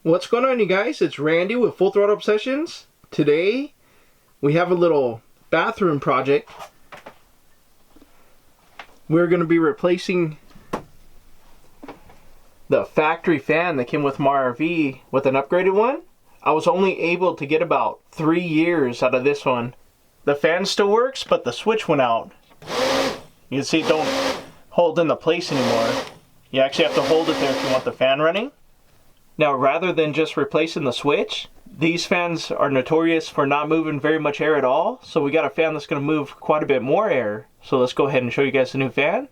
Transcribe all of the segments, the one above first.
What's going on, you guys? It's Randy with Full Throttle Obsessions. Today we have a little bathroom project. We're going to be replacing the factory fan that came with my RV with an upgraded one. I was only able to get about 3 years out of this one. The fan still works, but the switch went out. You can see it don't hold in the place anymore. You actually have to hold it there if you want the fan running. Now, rather than just replacing the switch, these fans are notorious for not moving very much air at all. So we got a fan that's going to move quite a bit more air. So let's go ahead and show you guys the new fan.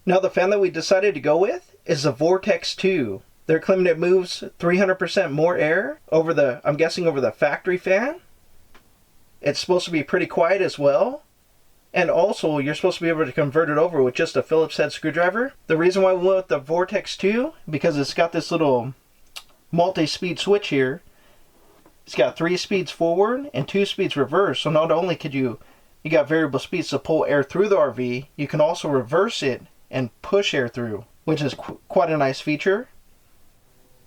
Now, the fan that we decided to go with is the Vortex 2. They're claiming it moves 300% more air over the, I'm guessing, over the factory fan. It's supposed to be pretty quiet as well. And also, you're supposed to be able to convert it over with just a Phillips head screwdriver. The reason why we went with the Vortex 2, because it's got this little multi-speed switch here. It's got 3 speeds forward and 2 speeds reverse. So not only could you got variable speeds to pull air through the RV, you can also reverse it and push air through, which is quite a nice feature.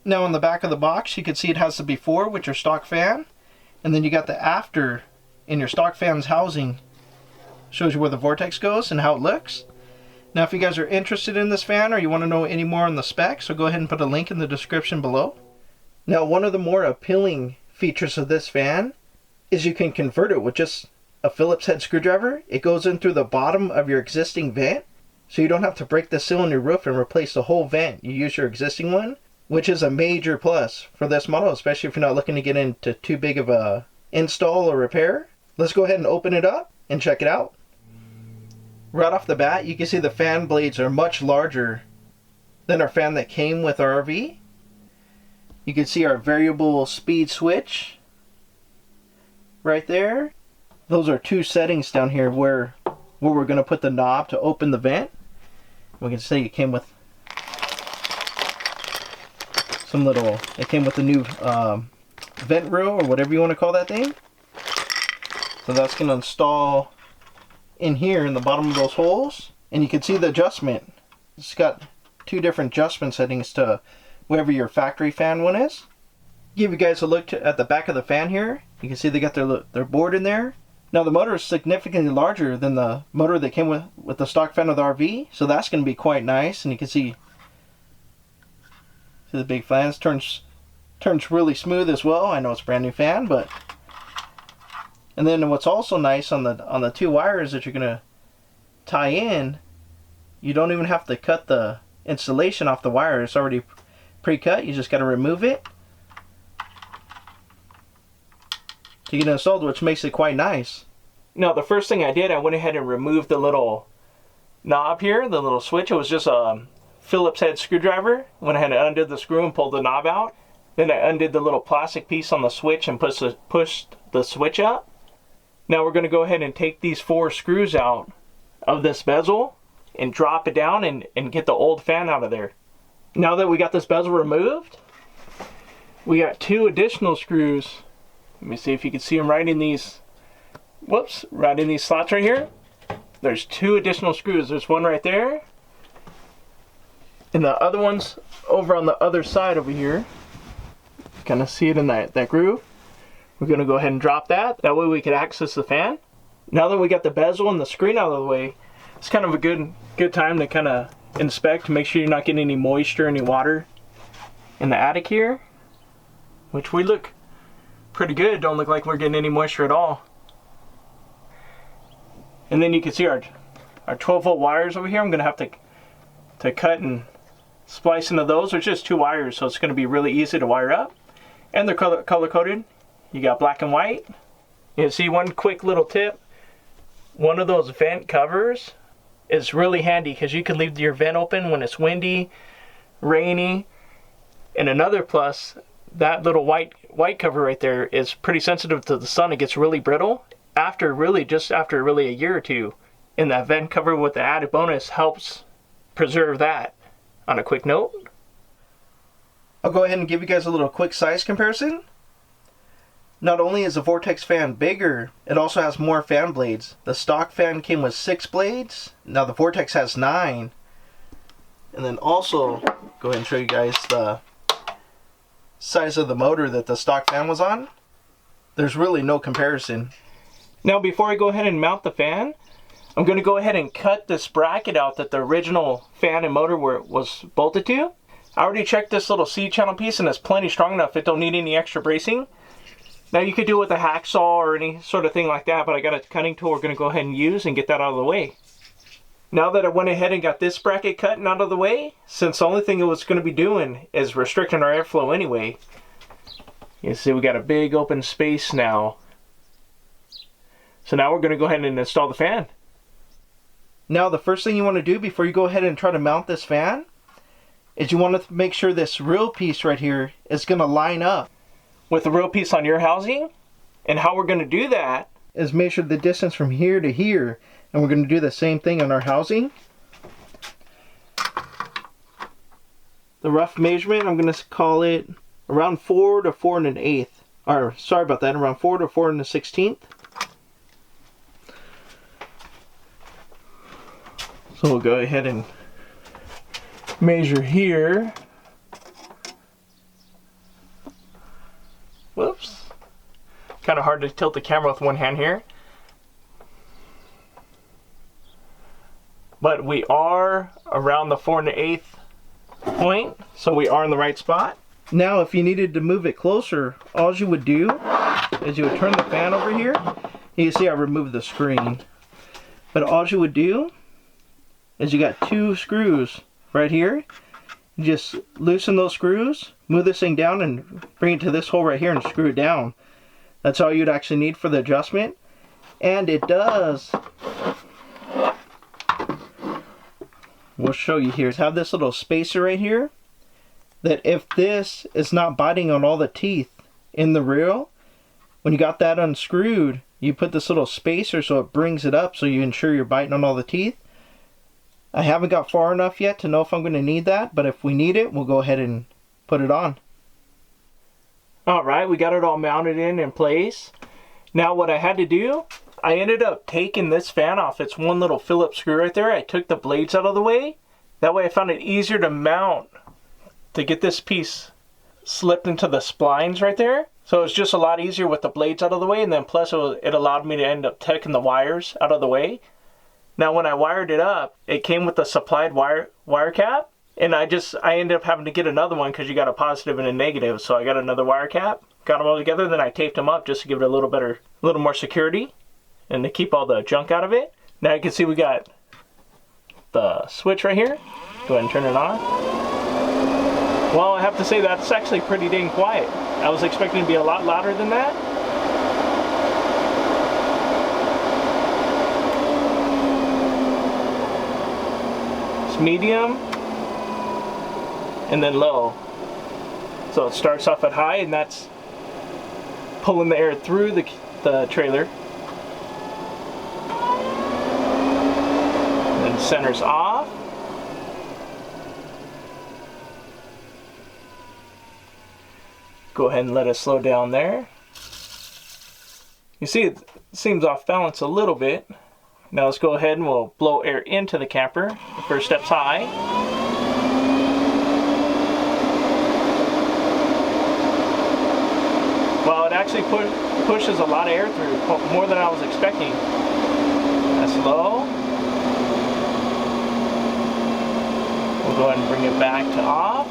Now on the back of the box, you can see it has the before with your stock fan, and then you got the after in your stock fan's housing. Shows you where the Vortex goes and how it looks. Now if you guys are interested in this fan or you want to know any more on the specs, so go ahead and put a link in the description below. Now, one of the more appealing features of this fan is you can convert it with just a Phillips head screwdriver. It goes in through the bottom of your existing vent, so you don't have to break the seal in your roof and replace the whole vent. You use your existing one, which is a major plus for this model, especially if you're not looking to get into too big of a install or repair. Let's go ahead and open it up and check it out. Right off the bat, you can see the fan blades are much larger than our fan that came with our RV. You can see our variable speed switch right there. Those are 2 settings down here where we're going to put the knob to open the vent. We can see it came with it came with the new vent reel, or whatever you want to call that thing. So that's going to install in here in the bottom of those holes, and you can see the adjustment. It's got 2 different adjustment settings to whatever your factory fan one is. Give you guys a look at the back of the fan here. You can see they got their board in there. Now the motor is significantly larger than the motor that came with the stock fan of the RV, so that's going to be quite nice. And you can see the big fans turns really smooth as well. I know it's a brand new fan, but and then what's also nice on the 2 wires that you're going to tie in, you don't even have to cut the insulation off the wire. It's already pre-cut. You just got to remove it to get it installed, which makes it quite nice. Now the first thing I did, I went ahead and removed the little knob here, the little switch. It was just a Phillips head screwdriver. Went ahead and undid the screw and pulled the knob out. Then I undid the little plastic piece on the switch and pushed the switch up. Now we're going to go ahead and take these 4 screws out of this bezel and drop it down and get the old fan out of there. Now that we got this bezel removed, we got 2 additional screws. Let me see if you can see them right in these, right in these slots right here. There's 2 additional screws. There's one right there, and the other one's over on the other side over here. Kind of see it in that groove. We're going to go ahead and drop that. That way we can access the fan. Now that we got the bezel and the screen out of the way, it's kind of a good time to kind of inspect to make sure you're not getting any moisture, any water in the attic here, which we look pretty good. Don't look like we're getting any moisture at all. And then you can see our 12-volt wires over here. I'm going to have to cut and splice into those. There's just 2 wires, so it's going to be really easy to wire up. And they're color coded. You got black and white. You see, one quick little tip. One of those vent covers is really handy because you can leave your vent open when it's windy, rainy. And another plus, that little white cover right there is pretty sensitive to the sun. It gets really brittle just after a year or 2. And that vent cover with the added bonus helps preserve that. On a quick note, I'll go ahead and give you guys a little quick size comparison. Not only is the Vortex fan bigger, it also has more fan blades. The stock fan came with 6 blades. Now the Vortex has 9. And then also, go ahead and show you guys the size of the motor that the stock fan was on, there's really no comparison. Now before I go ahead and mount the fan, I'm going to go ahead and cut this bracket out that the original fan and motor was bolted to. I already checked this little C channel piece and it's plenty strong enough. It don't need any extra bracing. Now you could do it with a hacksaw or any sort of thing like that, but I got a cutting tool we're going to go ahead and use and get that out of the way. Now that I went ahead and got this bracket cut and out of the way, since the only thing it was going to be doing is restricting our airflow anyway, you see we got a big open space now. So now we're going to go ahead and install the fan. Now the first thing you want to do before you go ahead and try to mount this fan is you want to make sure this rail piece right here is going to line up with the rail piece on your housing. And how we're going to do that is measure the distance from here to here, and we're going to do the same thing on our housing. The rough measurement, I'm going to call it around 4 to 4 1/8, or sorry about that, around 4 to 4 1/16. So we'll go ahead and measure here. Whoops. Kind of hard to tilt the camera with one hand here. But we are around the 4 1/8 point, so we are in the right spot. Now if you needed to move it closer, all you would do is you would turn the fan over here. You can see I removed the screen. But all you would do is you got 2 screws right here. You just loosen those screws, move this thing down and bring it to this hole right here and screw it down. That's all you'd actually need for the adjustment. And it does, we'll show you here, have this little spacer right here, that if this is not biting on all the teeth in the rail, when you got that unscrewed, you put this little spacer so it brings it up so you ensure you're biting on all the teeth. I haven't got far enough yet to know if I'm going to need that, but if we need it, we'll go ahead and put it on. Alright, we got it all mounted in place. Now what I had to do, I ended up taking this fan off. It's one little Phillips screw right there. I took the blades out of the way. That way I found it easier to mount, to get this piece slipped into the splines right there. So it's just a lot easier with the blades out of the way, and then plus it allowed me to end up taking the wires out of the way. Now when I wired it up, it came with a supplied wire cap, and I ended up having to get another one because you got a positive and a negative. So I got another wire cap, got them all together, then I taped them up just to give it a little more security and to keep all the junk out of it. Now you can see we got the switch right here. Go ahead and turn it on. Well, I have to say that's actually pretty dang quiet. I was expecting to be a lot louder than that. Medium and then low. So it starts off at high, and that's pulling the air through the trailer. And then centers off. Go ahead and let it slow down there. You see it seems off balance a little bit. Now let's go ahead and we'll blow air into the camper. The first step's high. Well, it actually pushes a lot of air through, more than I was expecting. That's low. We'll go ahead and bring it back to off.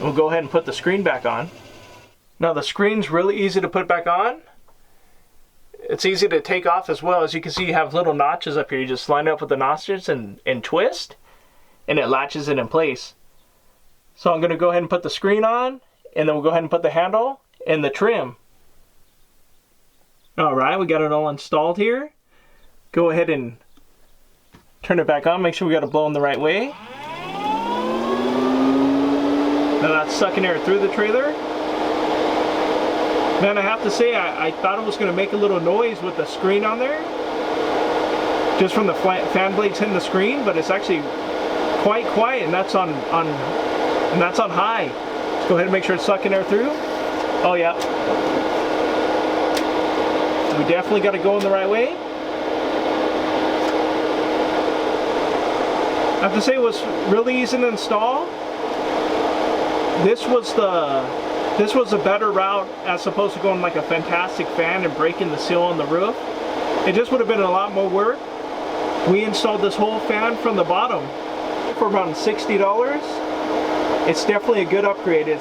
We'll go ahead and put the screen back on. Now the screen's really easy to put back on. It's easy to take off as well. As you can see, you have little notches up here. You just line up with the notches and twist, and it latches it in place. So I'm going to go ahead and put the screen on, and then we'll go ahead and put the handle and the trim. Alright, we got it all installed here. Go ahead and turn it back on. Make sure we got it blowing the right way. Now that's sucking air through the trailer. Man, I have to say, I thought it was going to make a little noise with the screen on there, just from the fan blades hitting the screen, but it's actually quite quiet, and that's on high. Let's go ahead and make sure it's sucking air through. Oh yeah, we definitely got it going the right way. I have to say it was really easy to install. This was a better route as opposed to going like a fantastic fan and breaking the seal on the roof. It just would have been a lot more work. We installed this whole fan from the bottom for around $60. It's definitely a good upgrade. It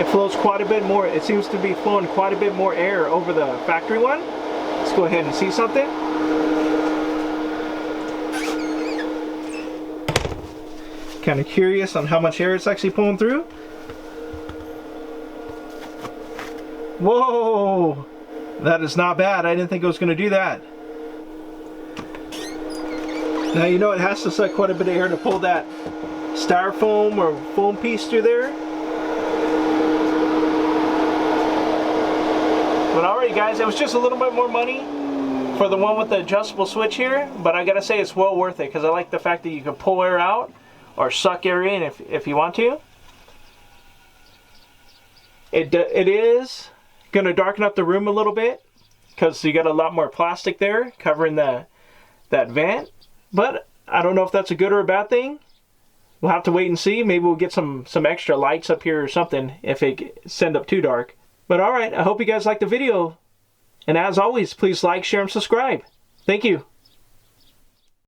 flows quite a bit more. It seems to be flowing quite a bit more air over the factory one. Let's go ahead and see something. Kind of curious on how much air it's actually pulling through. Whoa! That is not bad. I didn't think it was going to do that. Now you know it has to suck quite a bit of air to pull that styrofoam or foam piece through there. But alright guys, it was just a little bit more money for the one with the adjustable switch here, but I gotta say it's well worth it because I like the fact that you can pull air out or suck air in if you want to. It is gonna darken up the room a little bit because you got a lot more plastic there covering that vent, but I don't know if that's a good or a bad thing. We'll have to wait and see. Maybe we'll get some extra lights up here or something if it sends up too dark. But alright, I hope you guys liked the video. And as always, please like, share, and subscribe. Thank you.